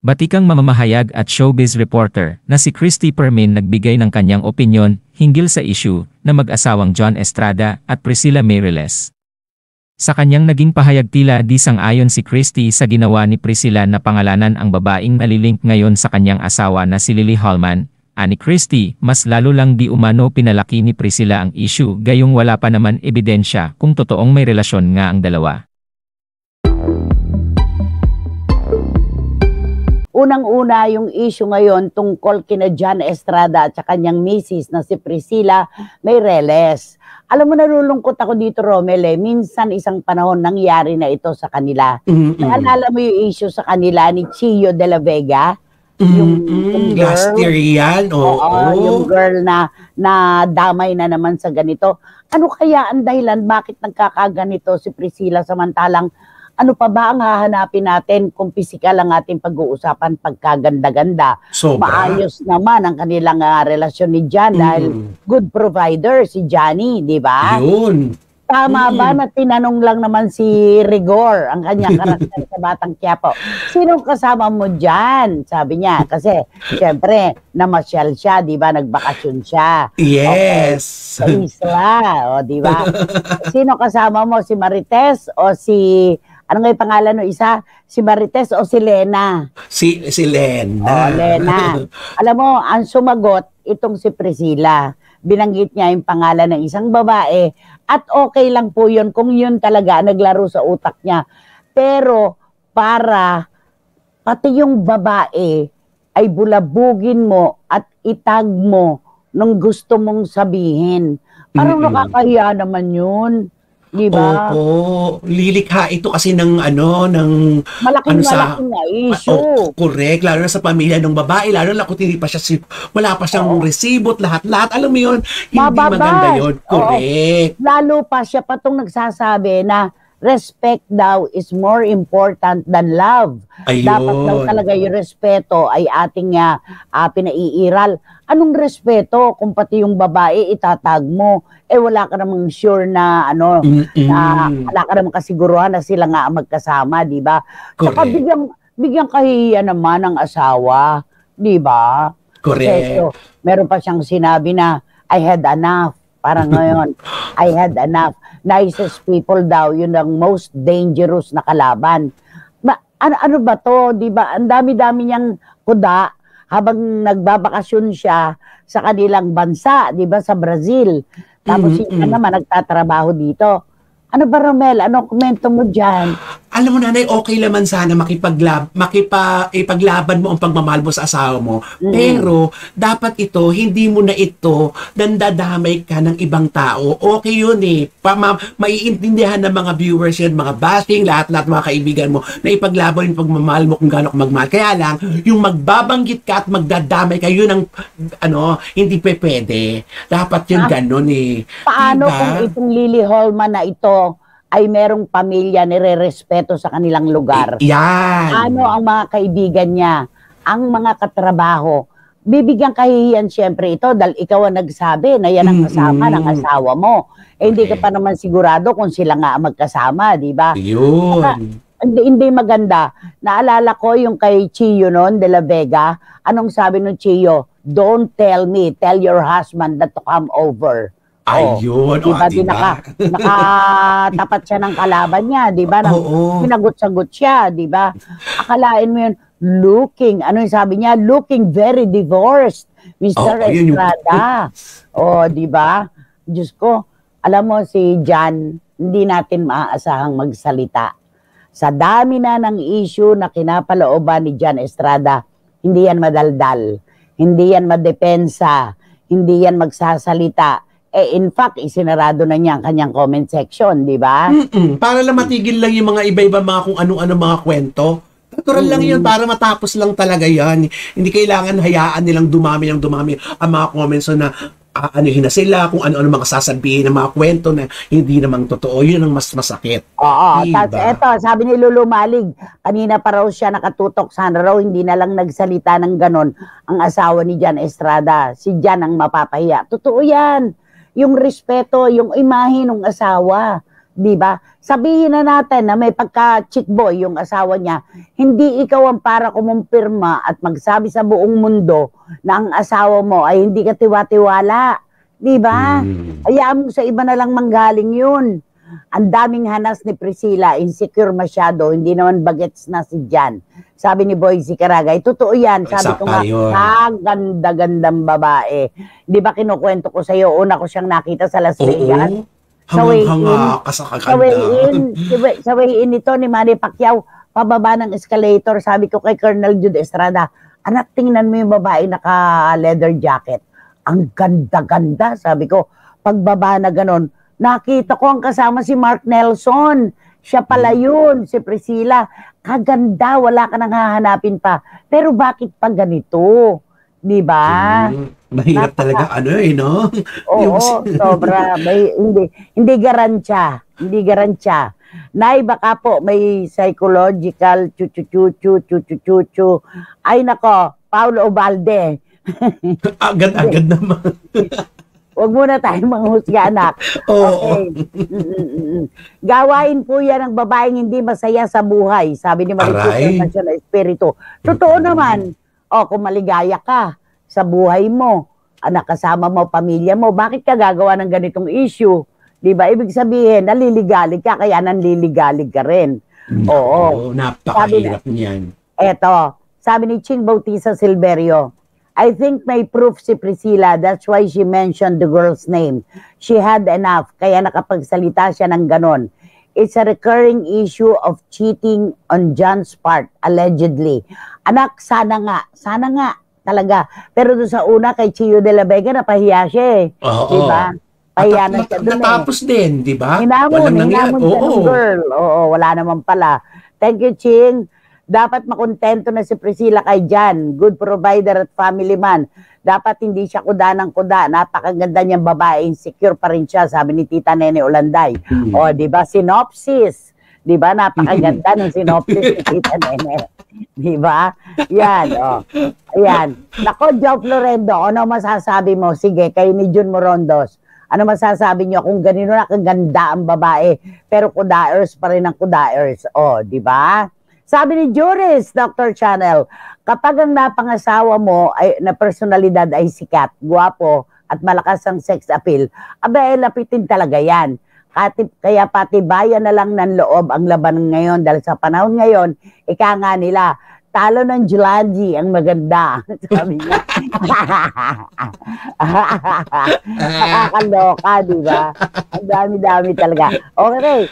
Batikang mamamahayag at showbiz reporter na si Christy Permin nagbigay ng kanyang opinyon hinggil sa issue na mag-asawang John Estrada at Priscilla Meireles. Sa kanyang naging pahayag tila di sang-ayon si Christy sa ginawa ni Priscilla na pangalanan ang babaeng nalilink ngayon sa kanyang asawa na si Lily Hallman. Ani Christy, mas lalo lang di umano pinalaki ni Priscilla ang issue gayong wala pa naman ebidensya kung totoong may relasyon nga ang dalawa. Unang-una yung issue ngayon tungkol kina John Estrada at sa kanyang misis na si Priscilla Meireles. Alam mo, nalulungkot ako dito, Romel, minsan isang panahon nangyari na ito sa kanila. Naalala mo yung issue sa kanila ni Chio de la Vega? Yung girl, last year yan, yung girl na damay na naman sa ganito. Ano kaya ang dahilan bakit nagkakaganito si Priscilla samantalang ano pa ba ang hahanapin natin kung pisikal ang ating pag-uusapan pagkaganda-ganda? Maayos naman ang kanilang relasyon ni John dahil good provider si Johnny, di ba? Yun. Tama ba na tinanong lang naman si Rigor, ang kanyang karakter sa Batang Quiapo? Sinong kasama mo dyan? Sabi niya. Kasi, siyempre, namasyal siya, di ba? Nagbakasyon siya. Yes. Okay. Sa isla, o, di ba? Sino kasama mo? Si Marites o si... Ano nga yung pangalan ng isa? Si Marites o si Lena? Si Lena. Lena. Alam mo, ang sumagot, itong si Priscilla. Binanggit niya yung pangalan ng isang babae at okay lang po yun kung yun talaga naglaro sa utak niya. Pero para pati yung babae ay bulabugin mo at itag mo nung gusto mong sabihin. Parang nakakahiya naman yun. Diba? Oo, lilikha ito kasi ng malaking na issue. Correct, lalo na sa pamilya ng babae, lalo na kung hindi pa siya wala pa siyang resibot, lahat-lahat. Alam mo yun, hindi maganda yun. Correct. Lalo pa siya pa itong nagsasabi na respect daw is more important than love. Ayun. Dapat daw talaga yung respeto ay ating pinaiiral. Anong respeto kung pati yung babae itatag mo? Wala ka namang sure na wala ka namang kasiguruhan na sila nga magkasama, di ba? Saka bigyan kahiya naman ang asawa, di ba? Correct. So, meron pa siyang sinabi na I had enough. Parang ngayon, I had enough. Nicest people daw, yun ang most dangerous na kalaban. Ano ba to, di ba? Ang dami-dami niyang kuda habang nagbabakasyon siya sa kanilang bansa, di ba, sa Brazil. Tapos siya naman nagtatrabaho dito. Ano ba, Romel? Ano komento mo dyan? Alam mo, nanay, okay naman sana ipaglaban mo ang pagmamahal mo sa asawa mo. Pero, dapat ito, hindi mo na ito nandadamay ka ng ibang tao. Okay yun maiintindihan ng mga viewers yun, mga bashing, lahat-lahat mga kaibigan mo, na ipaglaban yung pagmamahal mo kung gaano ka magmahal. Kaya lang, yung magbabanggit ka at magdadamay ka, yun ang, hindi pwede. Dapat yun ganun Paano diba? kung itong Lily Hallman na ito ay merong pamilya nire-respeto sa kanilang lugar? Yan. Ano ang mga kaibigan niya, ang mga katrabaho? Bibigyan kahihiyan siyempre ito dahil ikaw ang nagsabi na yan ang kasama ng asawa mo. Hindi ka pa naman sigurado kung sila nga magkasama, di ba? Yun. Hindi maganda. Naalala ko yung kay Chio noon, de la Vega. Anong sabi ng Chio? Don't tell me, tell your husband that to come over. Ayun, diba? Nakatapat siya ng kalaban niya, di ba? Pinagot-sagot siya, di ba? Akalain mo yun, ano yung sabi niya? Looking very divorced, Mr. Estrada. Di ba? Diyos ko, alam mo si John, hindi natin maaasahang magsalita. Sa dami na ng issue na kinapalooban ni John Estrada, hindi yan madaldal, hindi yan madepensa, hindi yan magsasalita. In fact, isinarado na niya ang kanyang comment section, di ba? Para lang matigil lang yung mga iba-iba mga kung ano-ano mga kwento. Natural lang yun para matapos lang talaga yan. Hindi kailangan hayaan nilang dumami ang mga comments na anuhin na sila, kung ano-ano mga sasabihin ng mga kwento na hindi namang totoo. Yun ang mas masakit. Oo. Diba? Tapos eto, sabi ni Lulu Malig, kanina pa raw siya nakatutok, sana raw hindi na lang nagsalita ng ganon ang asawa ni John Estrada. Si John ang mapapahiya. Totoo yan. Yung respeto, yung imahe ng asawa. Di ba? Sabihin na natin na may pagka-chick boy yung asawa niya, hindi ikaw ang para kumumpirma at magsabi sa buong mundo na ang asawa mo ay hindi ka tiwa-tiwala. Di ba? Hayaan mo sa iba na lang manggaling yun. Ang daming hanas ni Priscilla, insecure masyado, hindi naman bagets na si Jan. Sabi ni Boyzy Caragay, totoo yan. Sabi ko nga, ganda-gandang babae. Di ba kinukwento ko sa'yo, una ko siyang nakita sa Las Vegas. Sa way in ito ni Manny Pacquiao, pababa ng escalator, sabi ko kay Colonel Jude Estrada, anak, tingnan mo yung babae naka-leather jacket. Ang ganda-ganda, sabi ko. Pagbaba na ganon, nakita ko ang kasama si Mark Nelson. Siya pala yun, si Priscilla. Kaganda, wala ka nang hahanapin pa. Pero bakit pa ganito? Di ba? Mahirap talaga no? Oo, sobra. Hindi garantya. Hindi garantya. Nay, baka po may psychological chuchu. Ay nako, Paulo Ubalde. Agad-agad naman. Huwag muna tayong manghusga, anak. Okay. Gawain po yan ng babaeng hindi masaya sa buhay. Sabi ni Maricusa National Espiritu. Totoo naman. Kung maligaya ka sa buhay mo, anak kasama mo, pamilya mo, bakit ka gagawa ng ganitong issue? Diba? Ibig sabihin, naliligalig ka, kaya nanliligalig ka rin. Oo. Napakahirap niyan. Eto, sabi ni Ching Bautista Silverio, I think may proof si Priscilla, that's why she mentioned the girl's name. She had enough, kaya nakapagsalita siya ng ganon. It's a recurring issue of cheating on John's part, allegedly. Anak, sana nga, talaga. Pero doon sa una, kay Chio de la Vega, napahiya siya Diba? Pahiya na siya doon Natapos din, diba? Hinamon siya ng girl. Oo, wala naman pala. Thank you, Ching. Dapat makontento na si Priscilla kay Jan. Good provider at family man. Dapat hindi siya kuda ng kuda. Napakaganda niyang babae. Insecure pa rin siya, sabi ni Tita Nene Olanday. O, di ba? Synopsis. Di ba? Napakaganda ng synopsis ni Tita Nene. Di ba? Yan, o. Ayan. Nako, Joe Florendo, ano masasabi mo? Sige, kayo ni Jun Morondos. Ano masasabi niyo kung ganito na kaganda ang babae, pero kudaers pa rin ang kudaers? O, di ba? Sabi ni Juris, Dr. Channel, kapag ang napangasawa mo ay, na personalidad ay sikat, guwapo, at malakas ang sex appeal, abay, lapitin talaga yan. Kaya patibayan na lang ng loob ang laban ngayon dahil sa panahon ngayon, ika nga nila, talo ng Julanji ang maganda. Sabi niya. Nakakaloka, di ba? Ang dami-dami talaga. Okay.